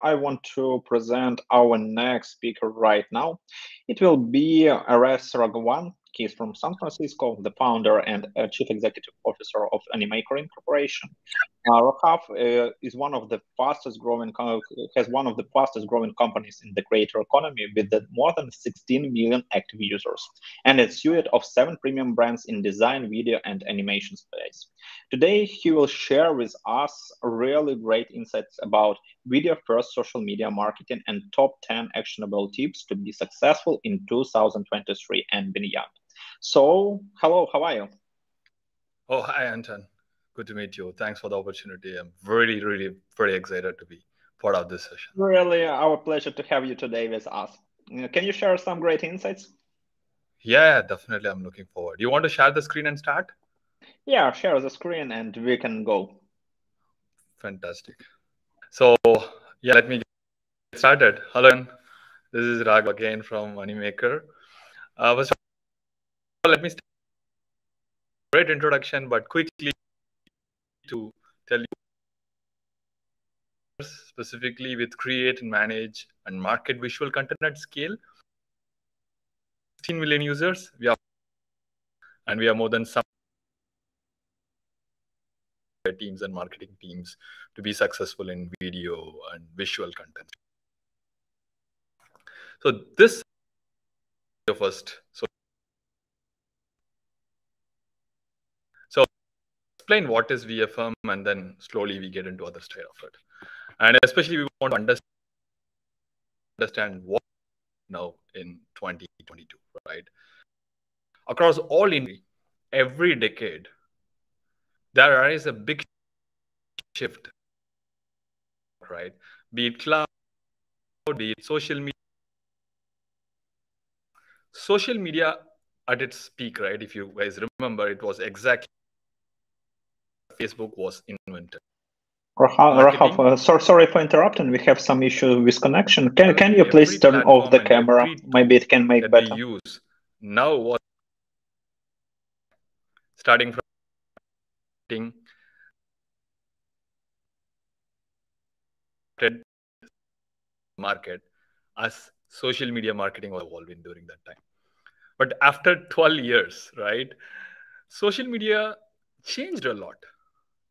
I want to present our next speaker right now. It will be Raghav. He's from San Francisco, the founder and chief executive officer of Animaker Inc. Raghav is one of the fastest growing has one of the fastest growing companies in the creator economy with more than 16 million active users and a suite of 7 premium brands in design, video, and animation space. Today, he will share with us really great insights about video first social media marketing and top 10 actionable tips to be successful in 2023 and beyond. So, hello, how are you? Oh, hi, Anton. Good to meet you. Thanks for the opportunity. I'm really very excited to be part of this session. Really, our pleasure to have you today with us. Can you share some great insights? Yeah, definitely. I'm looking forward. You want to share the screen and start? Yeah, share the screen and we can go. Fantastic. So, yeah, let me get started. Hello, everyone. This is Raghav again from Animaker. First of all, let me start with a great introduction, but quickly to tell you specifically with create and manage and market visual content at scale. 16 million users, we are more than some teams and marketing teams to be successful in video and visual content. So this first. So explain what is VFM and then slowly we get into other side of it. And especially we want to understand what now in 2022, right? Across all industry, every decade, there is a big shift, right? Be it cloud, be it social media. Social media at its peak, right? If you guys remember, it was exactly Facebook was invented. Rahaf, Marketing, sorry for interrupting. We have some issue with connection. Can you please every turn off platform the and camera? every Maybe tool it can make that we better. use now was starting from market as social media marketing was evolving during that time. But after 12 years, right, social media changed a lot.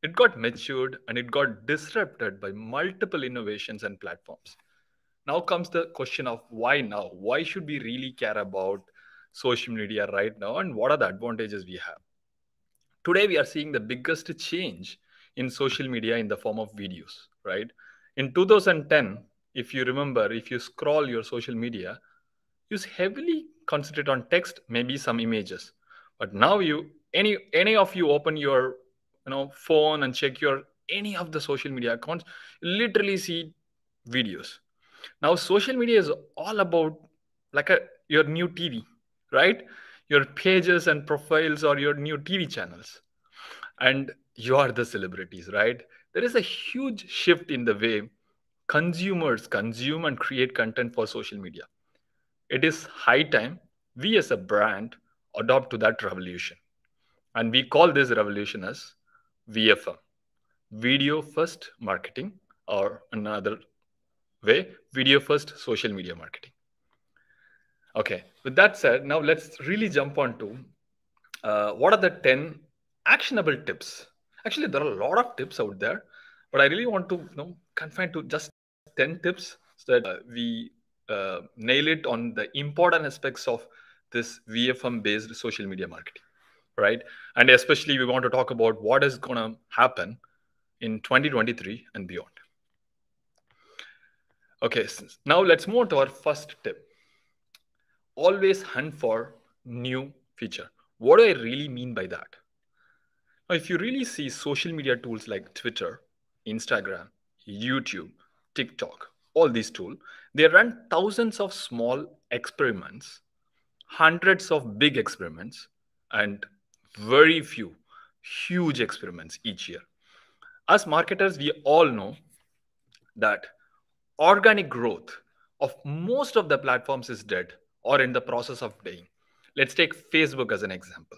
It got matured and it got disrupted by multiple innovations and platforms. Now comes the question of why now? Why should we really care about social media right now and what are the advantages we have? Today we are seeing the biggest change in social media in the form of videos, right? In 2010, if you remember, if you scroll your social media, you heavily concentrate on text, maybe some images. But now you any of you open your phone and check your any of the social media accounts, you literally see videos. Now social media is all about like your new TV, right? Your pages and profiles or your new TV channels, and you are the celebrities, right? There is a huge shift in the way consumers consume and create content for social media. It is high time we as a brand adopt to that revolution. And we call this revolution as VFM, video first marketing, or another way, video first social media marketing. Okay, with that said, now let's really jump on to what are the 10 actionable tips. Actually, there are a lot of tips out there, but I really want to confine to just 10 tips so that we nail it on the important aspects of this VFM based social media marketing, right? And especially we want to talk about what is going to happen in 2023 and beyond. Okay, now let's move on to our first tip. Always hunt for new feature. What do I really mean by that? Now, if you really see social media tools like Twitter, Instagram, YouTube, TikTok, all these tools, they run thousands of small experiments, hundreds of big experiments, and very few huge experiments each year. As marketers, we all know that organic growth of most of the platforms is dead or in the process of dying. Let's take Facebook as an example.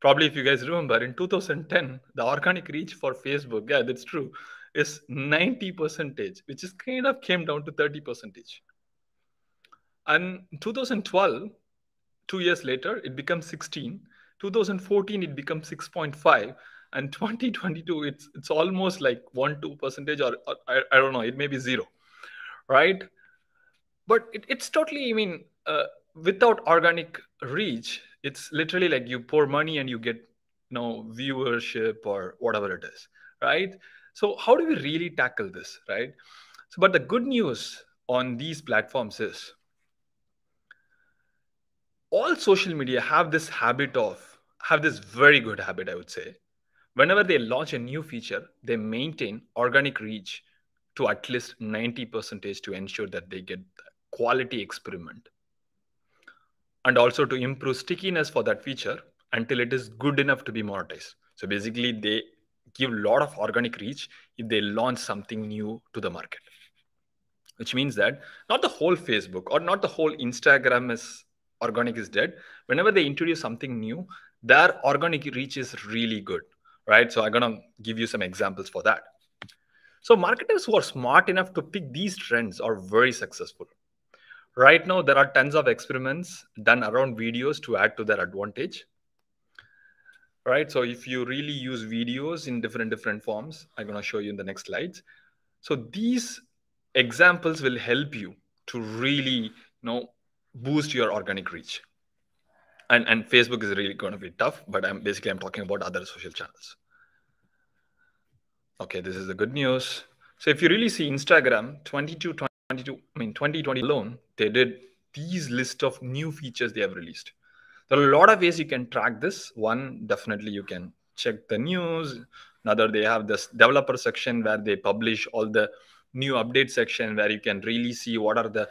Probably if you guys remember in 2010 the organic reach for Facebook, yeah, that's true, is 90 percentage, which is kind of came down to 30 percentage. And 2012, 2 years later, it becomes 16. 2014, it becomes 6.5. And 2022, it's almost like 1-2 percentage, or I don't know, it may be zero, right? But it's totally, I mean, without organic reach, it's literally like you pour money and you get, viewership or whatever it is, right? So how do we really tackle this, right? So, but the good news on these platforms is all social media have this very good habit, I would say. Whenever they launch a new feature, they maintain organic reach to at least 90 percentage to ensure that they get quality experiment, and also to improve stickiness for that feature until it is good enough to be monetized. So basically, they give a lot of organic reach if they launch something new to the market, which means that not the whole Facebook or not the whole Instagram is organic is dead. Whenever they introduce something new, their organic reach is really good, right? So I'm gonna give you some examples for that. So marketers who are smart enough to pick these trends are very successful. Right now, there are tons of experiments done around videos to add to their advantage, right? So if you really use videos in different forms, I'm going to show you in the next slides. So these examples will help you to really, boost your organic reach. And Facebook is really going to be tough, but I'm talking about other social channels. Okay, this is the good news. So if you really see Instagram 2020 alone, they did these list of new features they have released. There are a lot of ways you can track this. One, definitely you can check the news. Another, they have this developer section where they publish all the new update section where you can really see what are the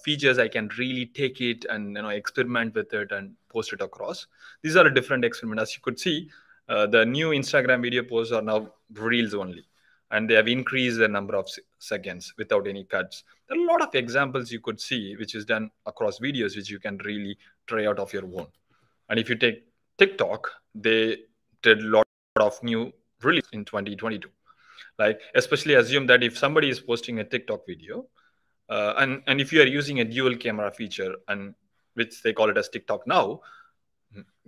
features I can really take it and experiment with it and post it across. These are a different experiment. As you could see, the new Instagram video posts are now reels only, and they have increased the number of seconds without any cuts. There are a lot of examples you could see which is done across videos which you can really try out of your own. And if you take TikTok, they did a lot of new release in 2022. Like, especially assume that if somebody is posting a TikTok video, and if you are using a dual camera feature, and which they call it as TikTok now,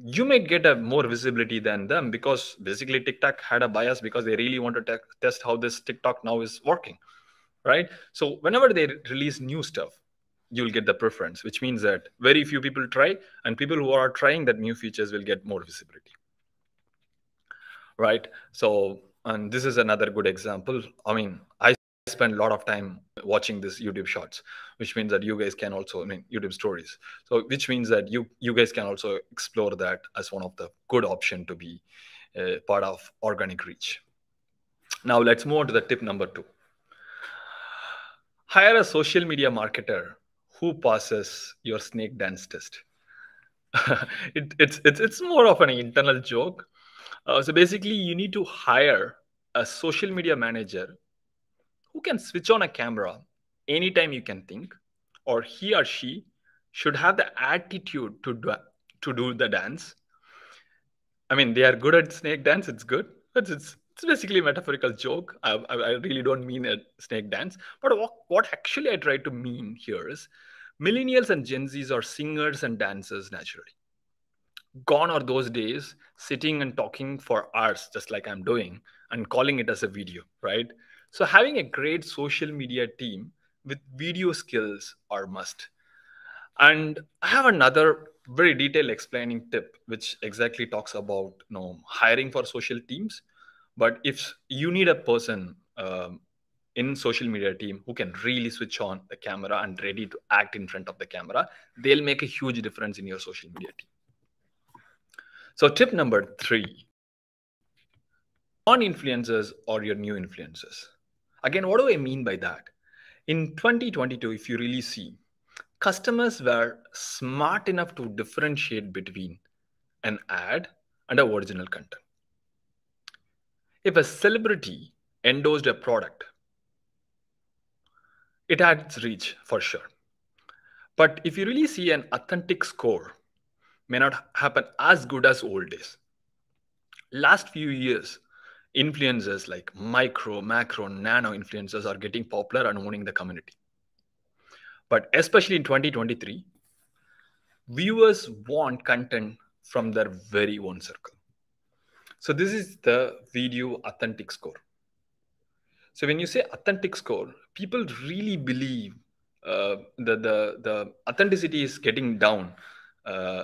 you might get a more visibility than them, because basically TikTok had a bias because they really want to test how this TikTok now is working, right? So whenever they release new stuff, you'll get the preference, which means that very few people try, and people who are trying that new features will get more visibility, right? So, and this is another good example. I mean, I spend a lot of time watching this YouTube shorts, which means that you guys can also, I mean, YouTube stories. So which means that you guys can also explore that as one of the good option to be part of organic reach. Now let's move on to the tip number 2. Hire a social media marketer who passes your snake dance test. It's more of an internal joke. So basically, you need to hire a social media manager who can switch on a camera anytime you can think, or he or she should have the attitude to do the dance. I mean, they are good at snake dance. It's good, but it's basically a metaphorical joke. I really don't mean a snake dance. But what actually I try to mean here is millennials and Gen Zs are singers and dancers naturally. Gone are those days sitting and talking for hours, just like I'm doing, and calling it as a video, right? So having a great social media team with video skills are must. And I have another very detailed explaining tip, which exactly talks about hiring for social teams. But if you need a person in social media team who can really switch on the camera and ready to act in front of the camera, they'll make a huge difference in your social media team. So tip number 3, non-influencers or your new influencers. Again, what do I mean by that? In 2022, if you really see, customers were smart enough to differentiate between an ad and a original content. If a celebrity endorsed a product, it had its reach for sure. But if you really see, an authentic score may not happen as good as old days. Last few years, Influencers like micro, macro, nano influencers are getting popular and owning the community. But especially in 2023, viewers want content from their very own circle. So this is the video authentic score. So when you say authentic score, people really believe the authenticity is getting down.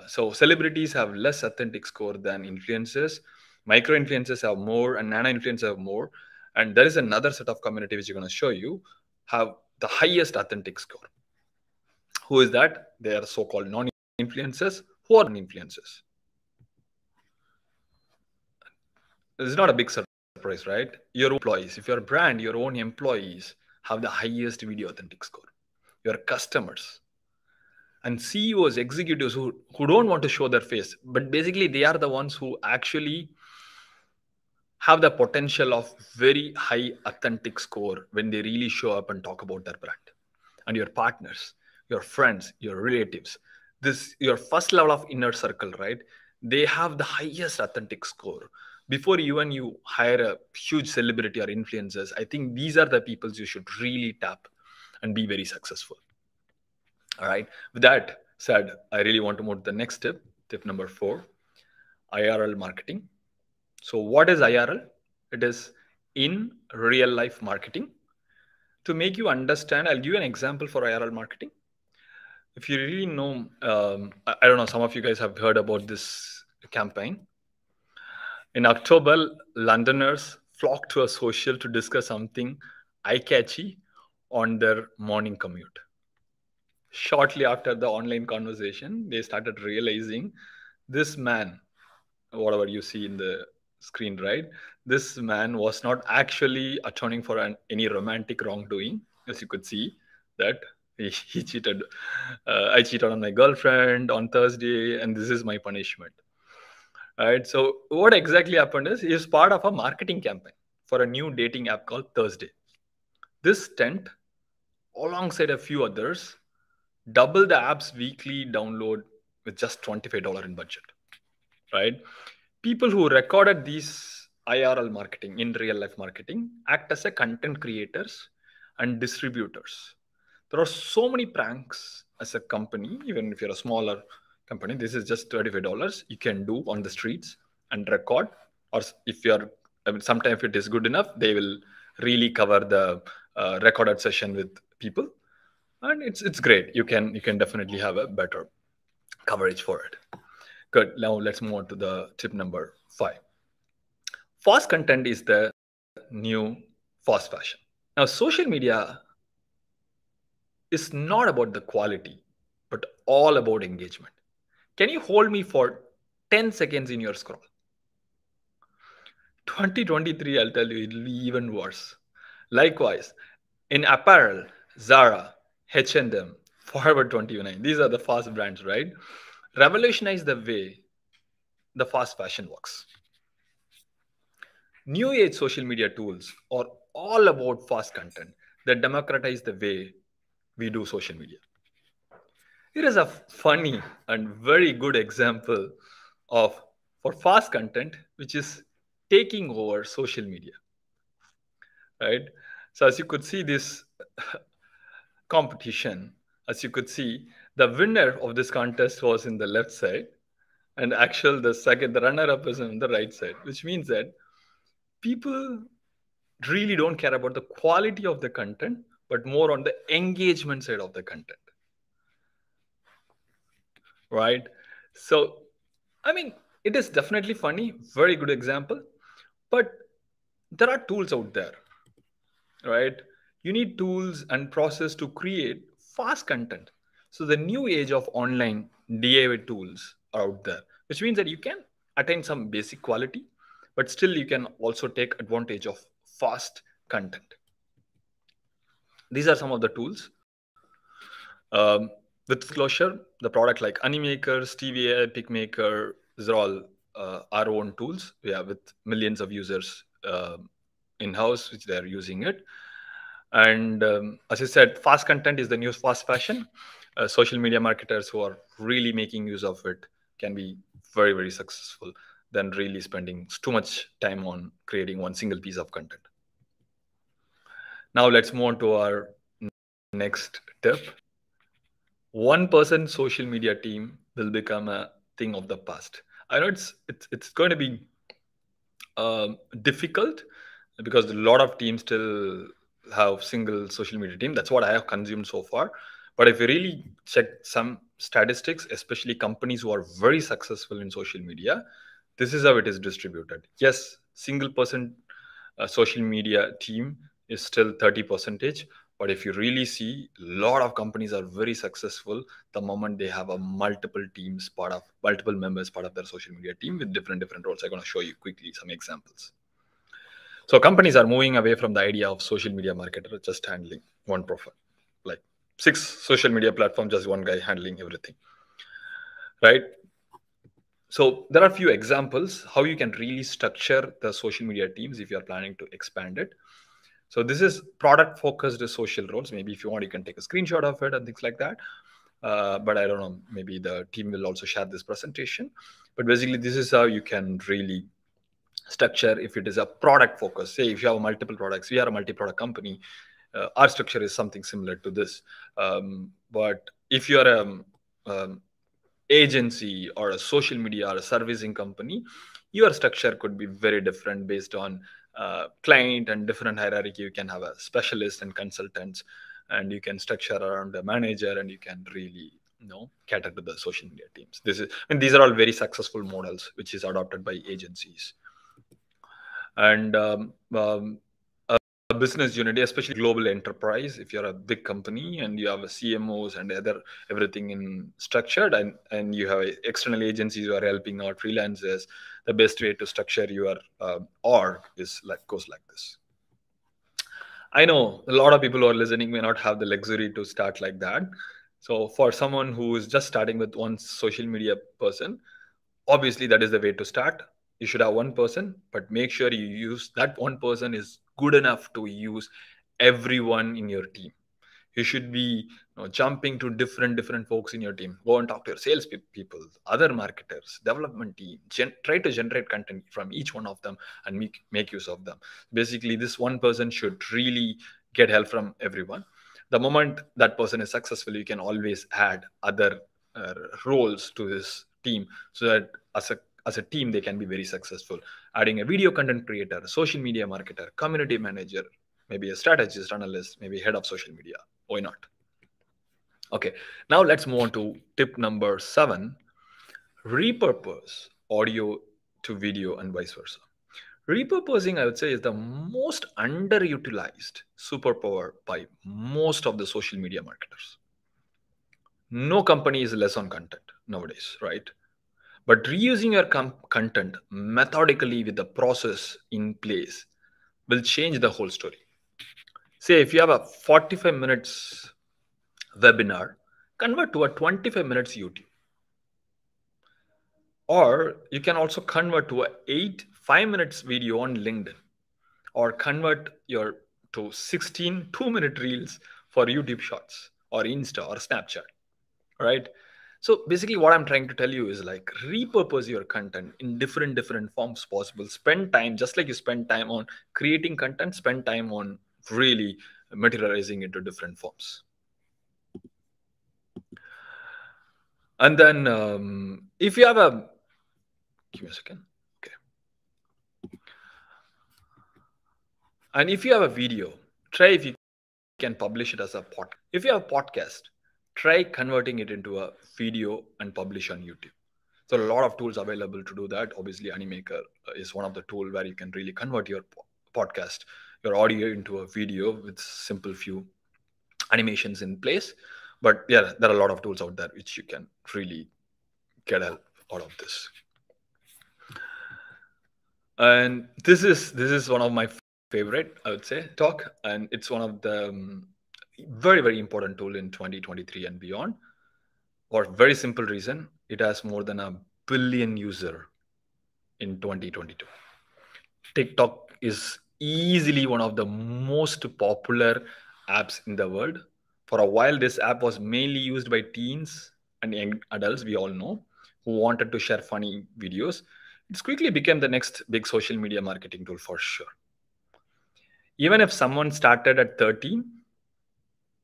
So celebrities have less authentic score than influencers. Micro influencers have more, and nano influencers have more. And there is another set of community which is going to show you have the highest authentic score. Who is that? They are so-called non-influencers. Who are non-influencers? This is not a big surprise, right? Your employees, if you're a brand, your own employees have the highest video authentic score. Your customers and CEOs, executives who don't want to show their face, but basically they are the ones who actually have the potential of very high authentic score when they really show up and talk about their brand. And your partners, your friends, your relatives, this your first level of inner circle, right? They have the highest authentic score. Before even you hire a huge celebrity or influencers, I think these are the people you should really tap and be very successful. All right. With that said, I really want to move to the next tip, tip number 4, IRL marketing. So, what is IRL? It is in real life marketing. To make you understand, I'll give you an example for IRL marketing. If you really know, I don't know, some of you guys have heard about this campaign. In October, Londoners flocked to a social to discuss something eye catchy on their morning commute. Shortly after the online conversation, they started realizing this man, whatever you see in the screen, right? This man was not actually atoning for any romantic wrongdoing, as you could see that he cheated. I cheated on my girlfriend on Thursday, and this is my punishment. Right. So what exactly happened is he is part of a marketing campaign for a new dating app called Thursday. This tent, alongside a few others, double the app's weekly download with just $25 in budget, right? People who recorded these IRL marketing in real life marketing act as a content creators and distributors. There are so many pranks as a company, even if you're a smaller company. This is just $35 you can do on the streets and record. Or if you're, I mean, sometimes if it is good enough, they will really cover the recorded session with people, and it's great. You can definitely have a better coverage for it. Good. Now let's move on to the tip number 5. Fast content is the new fast fashion. Now, social media is not about the quality, but all about engagement. Can you hold me for 10 seconds in your scroll? 2023, I'll tell you, it'll be even worse. Likewise, in apparel, Zara, H&M, Forever 29, these are the fast brands, right? Revolutionize the way the fast fashion works. New age social media tools are all about fast content that democratize the way we do social media. Here is a funny and very good example of for fast content, which is taking over social media, right? So as you could see this competition, as you could see, the winner of this contest was in the left side, and actual the runner-up is on the right side, which means that people really don't care about the quality of the content, but more on the engagement side of the content, right? So, I mean, it is definitely funny, very good example, but there are tools out there, right? You need tools and process to create fast content. So the new age of online DIY tools are out there, which means that you can attain some basic quality, but still you can also take advantage of fast content. These are some of the tools. With disclosure, the product like Animaker, TVA, PicMaker, these are all our own tools. We have with millions of users in-house, which they're using it. And as I said, fast content is the new fast fashion. Social media marketers who are really making use of it can be very, very successful. than really spending too much time on creating one single piece of content. Now let's move on to our next tip. One person social media team will become a thing of the past. I know it's going to be difficult because a lot of teams still have single social media team. That's what I have consumed so far. But if you really check some statistics, especially companies who are very successful in social media, this is how it is distributed. Yes, single person social media team is still 30 percentage, but if you really see, a lot of companies are very successful the moment they have a multiple teams part of multiple members part of their social media team with different roles. I'm going to show you quickly some examples. So companies are moving away from the idea of social media marketer just handling one profile, like 6 social media platforms, just one guy handling everything, right? So there are a few examples how you can really structure the social media teams if you are planning to expand it. So this is product focused social roles. Maybe if you want, you can take a screenshot of it and things like that. But I don't know, maybe the team will also share this presentation. But basically, this is how you can really structure if it is a product focus. Say if you have multiple products, we are a multi-product company. Our structure is something similar to this. But if you are a agency or a social media or a servicing company, your structure could be very different based on client and different hierarchy. You can have a specialist and consultants, and you can structure around a manager, and you can really cater to the social media teams. These are all very successful models which is adopted by agencies. And a business unit, especially global enterprise, if you're a big company and you have a CMOs and everything in structured, and you have external agencies who are helping out freelancers, the best way to structure your org is goes like this. I know a lot of people who are listening may not have the luxury to start like that. So for someone who is just starting with one social media person, obviously that is the way to start. You should have one person, but make sure you use that one person is good enough to use everyone in your team. You should be jumping to different folks in your team. Go and talk to your sales people, other marketers, development team. Try to generate content from each one of them and make use of them. Basically, this one person should really get help from everyone. The moment that person is successful, you can always add other uh, roles to this team, so that as a team they can be very successful. Adding a video content creator, a social media marketer, community manager, maybe a strategist, analyst, maybe head of social media. Why not? Okay, now let's move on to tip number 7. Repurpose audio to video and vice versa. Repurposing, I would say, is the most underutilized superpower by most of the social media marketers. No company is less on content nowadays, right? But reusing your content methodically with the process in place will change the whole story. Say if you have a 45 minutes webinar, convert to a 25 minutes YouTube. Or you can also convert to a 5 minutes video on LinkedIn, or convert your to 16 2-minute reels for YouTube shorts or Insta or Snapchat, right? So basically what I'm trying to tell you is repurpose your content in different forms possible. Spend time, just like you spend time on creating content, spend time on really materializing into different forms. And then if you have a, give me a second. Okay. And if you have a video, try if you can publish it as a podcast. If you have a podcast, try converting it into a video and publish on YouTube. So a lot of tools available to do that. Obviously, Animaker is one of the tool where you can really convert your podcast, your audio into a video with simple few animations in place. But yeah, there are a lot of tools out there which you can really get help out of this. And this is one of my favorite, I would say, talk, and it's one of the very important tool in 2023 and beyond. For very simple reason, it has more than a billion user in 2022. TikTok is easily one of the most popular apps in the world. For a while, this app was mainly used by teens and young adults, we all know, who wanted to share funny videos. It's quickly became the next big social media marketing tool for sure. Even if someone started at 13,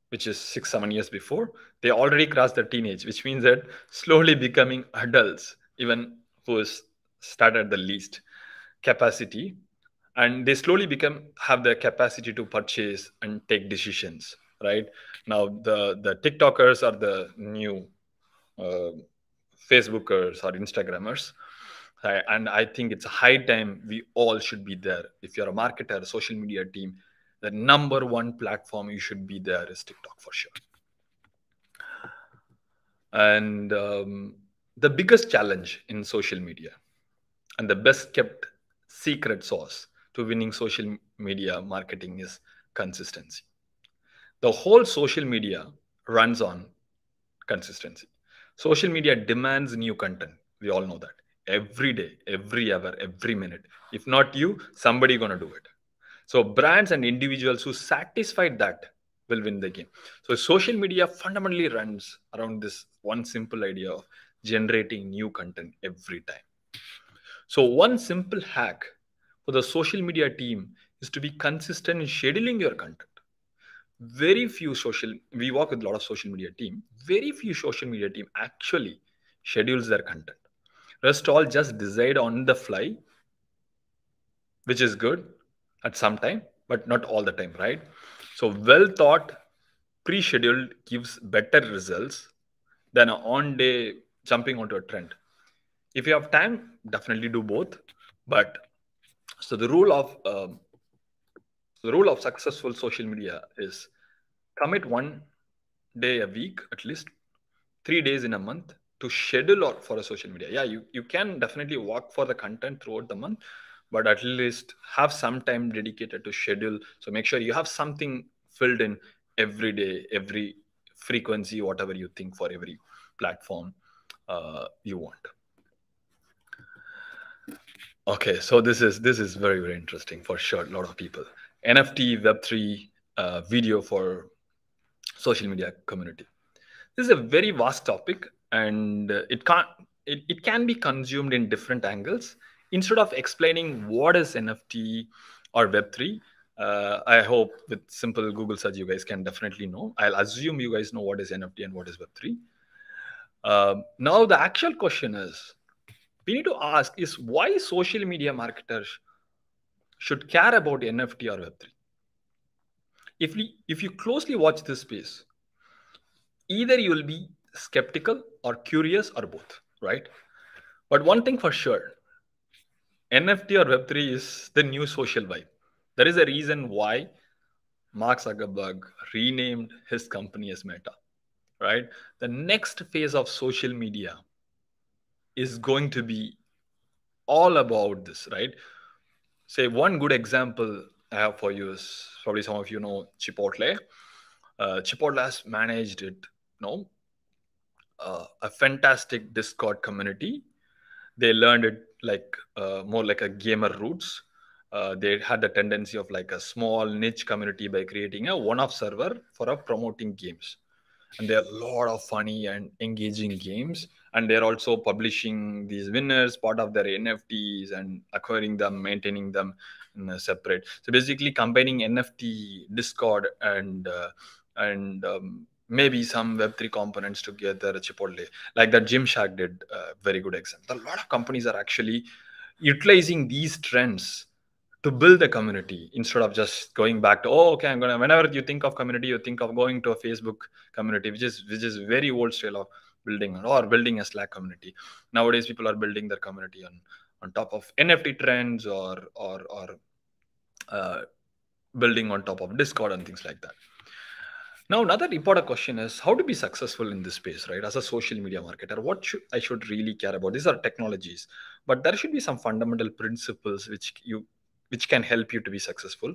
which is 6 7 years before, they already crossed the teenage, which means that slowly becoming adults, even who is started at the least capacity, and they slowly become have the capacity to purchase and take decisions. Right now, the TikTokers are the new uh, Facebookers or Instagrammers. And I think it's a high time we all should be there. If you're a marketer, a social media team, the number one platform you should be there is TikTok for sure. And the biggest challenge in social media and the best kept secret sauce to winning social media marketing is consistency. The whole social media runs on consistency. Social media demands new content. We all know that. Every day, every hour, every minute. If not you, somebody gonna do it. So brands and individuals who satisfied that will win the game. So social media fundamentally runs around this one simple idea of generating new content every time. So one simple hack for the social media team is to be consistent in scheduling your content. Very few social We work with a lot of social media team. Very few social media team actually schedules their content. Rest all just decide on the fly, which is good at some time, but not all the time, right? So well thought, pre-scheduled gives better results than an on-day jumping onto a trend. If you have time, definitely do both. But so the rule of successful social media is commit one day a week, at least 3 days in a month to schedule or for a social media. Yeah, you can definitely work for the content throughout the month, but at least have some time dedicated to schedule. So make sure you have something filled in every day, every frequency, whatever you think for every platform you want. Okay, so this is very very interesting for sure. A lot of people NFT Web3 video for social media community. This is a very vast topic, and it can be consumed in different angles. Instead of explaining what is NFT or Web3, I hope with simple Google search you guys can definitely know. I'll assume you guys know what is NFT and what is Web3. Now the actual question is we need to ask is why social media marketers should care about NFT or Web3. If you closely watch this space, either you will be skeptical or curious or both, right? But one thing for sure, NFT or Web3 is the new social vibe. There is a reason why Mark Zuckerberg renamed his company as Meta, right? The next phase of social media is going to be all about this, right? Say one good example I have for you is probably some of you know Chipotle. Chipotle has managed it, a fantastic Discord community. They learned it like more like a gamer roots. They had the tendency of like a small niche community by creating a one-off server for promoting games, and there are a lot of funny and engaging games, and they're also publishing these winners part of their NFTs and acquiring them, maintaining them in a separate. So basically combining NFT Discord and maybe some Web3 components together, Chipotle, like that Gymshark did. Very good example. A lot of companies are actually utilizing these trends to build a community instead of just going back to, oh, okay, I'm gonna, whenever you think of community, you think of going to a Facebook community, which is very old style of building, or building a Slack community. Nowadays people are building their community on top of NFT trends, or uh, building on top of Discord and things like that. Now, another important question is how to be successful in this space, right? As a social media marketer, what should I should really care about? These are technologies, but there should be some fundamental principles which can help you to be successful.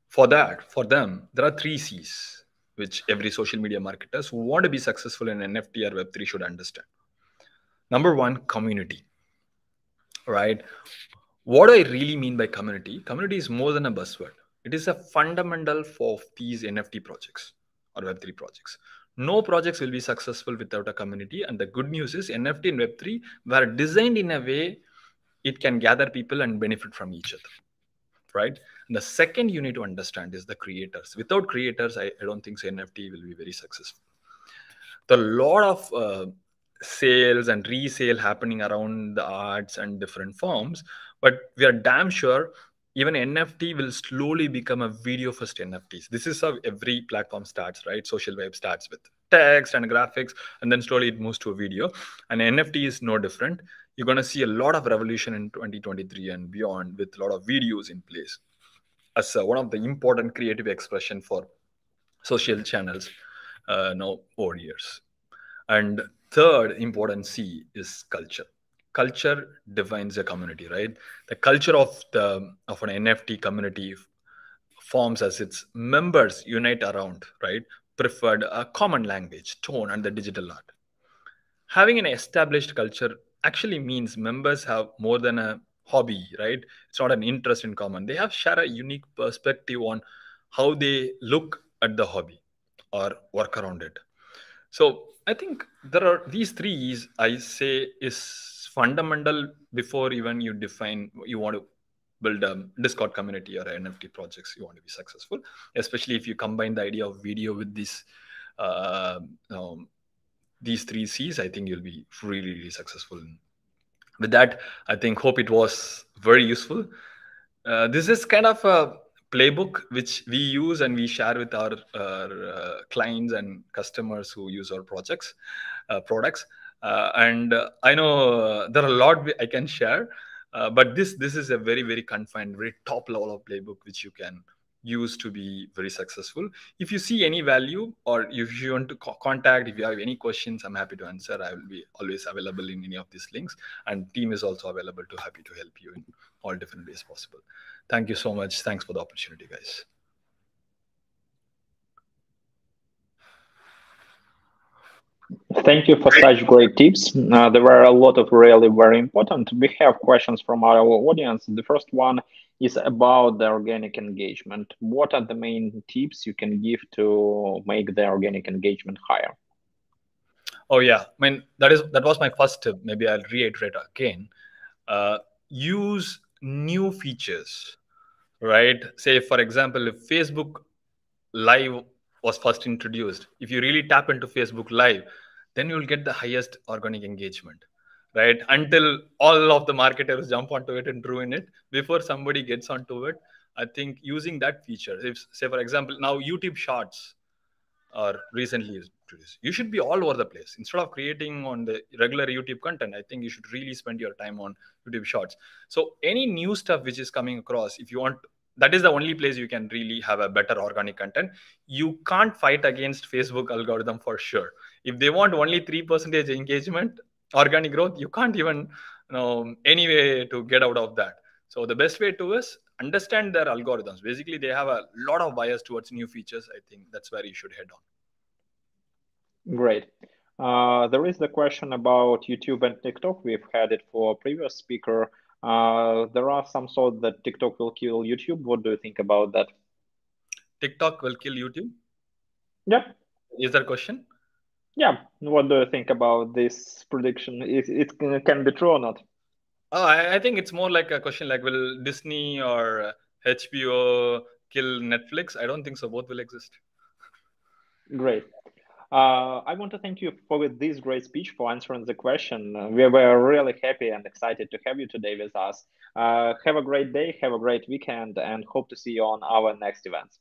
For them, there are three C's which every social media marketers who want to be successful in NFT or Web3 should understand. Number one, community, right? What do I really mean by community? Community is more than a buzzword. It is a fundamental for these NFT projects or Web3 projects. No projects will be successful without a community. And the good news is NFT and Web3 were designed in a way it can gather people and benefit from each other, right? And the second you need to understand is the creators. Without creators, I don't think so NFT will be very successful. The lot of sales and resale happening around the arts and different forms, but we are damn sure even NFT will slowly become a video first NFTs. This is how every platform starts, right? Social web starts with text and graphics, and then slowly it moves to a video. And NFT is no different. You're going to see a lot of revolution in 2023 and beyond with a lot of videos in place as one of the important creative expression for social channels now over years. And third important C is culture. Culture defines a community, right? The culture of an NFT community forms as its members unite around, right? Preferred a common language, tone, and the digital art. Having an established culture actually means members have more than a hobby, right? It's not an interest in common. They have share a unique perspective on how they look at the hobby or work around it. So I think there are these three E's I say is fundamental before even you define you want to build a Discord community or NFT projects you want to be successful. Especially if you combine the idea of video with uh, um, these three C's, I think you'll be really, really successful. With that, I think hope it was very useful. This is kind of a playbook which we use and we share with our clients and customers who use our products. And I know there are a lot I can share, but this is a very very confined, very top level of playbook which you can use to be very successful. If you see any value or if you want to contact, if you have any questions, I'm happy to answer. I will be always available in any of these links, and team is also available to happy to help you in all different ways possible. Thank you so much. Thanks for the opportunity, guys. Thank you for such great tips. There were a lot of really very important. We have questions from our audience. The first one is about the organic engagement. What are the main tips you can give to make the organic engagement higher? Oh yeah, I mean that was my first tip. Maybe I'll reiterate again. Uh, Use new features, right? Say for example, if Facebook Live was first introduced, if you really tap into Facebook Live, then you'll get the highest organic engagement, right? Until all of the marketers jump onto it and ruin it before somebody gets onto it. I think using that feature, if say for example now YouTube Shorts or recently introduced, you should be all over the place instead of creating on the regular YouTube content. I think you should really spend your time on YouTube Shorts. So any new stuff which is coming across, if you want, that is the only place you can really have a better organic content. You can't fight against Facebook algorithm for sure. If they want only 3% engagement organic growth, you can't even any way to get out of that. So the best way to is understand their algorithms. Basically, they have a lot of bias towards new features. I think that's where you should head on. Great. There is the question about YouTube and TikTok. We've had it for a previous speaker. There are some thoughts that TikTok will kill YouTube. What do you think about that? TikTok will kill YouTube. Yep. Is that a question? Yeah. What do you think about this prediction? It can be true or not? Oh, I think it's more like a question like, will Disney or HBO kill Netflix? I don't think so. Both will exist. Great. I want to thank you for this great speech, for answering the question. We were really happy and excited to have you today with us. Have a great day, have a great weekend, and hope to see you on our next events.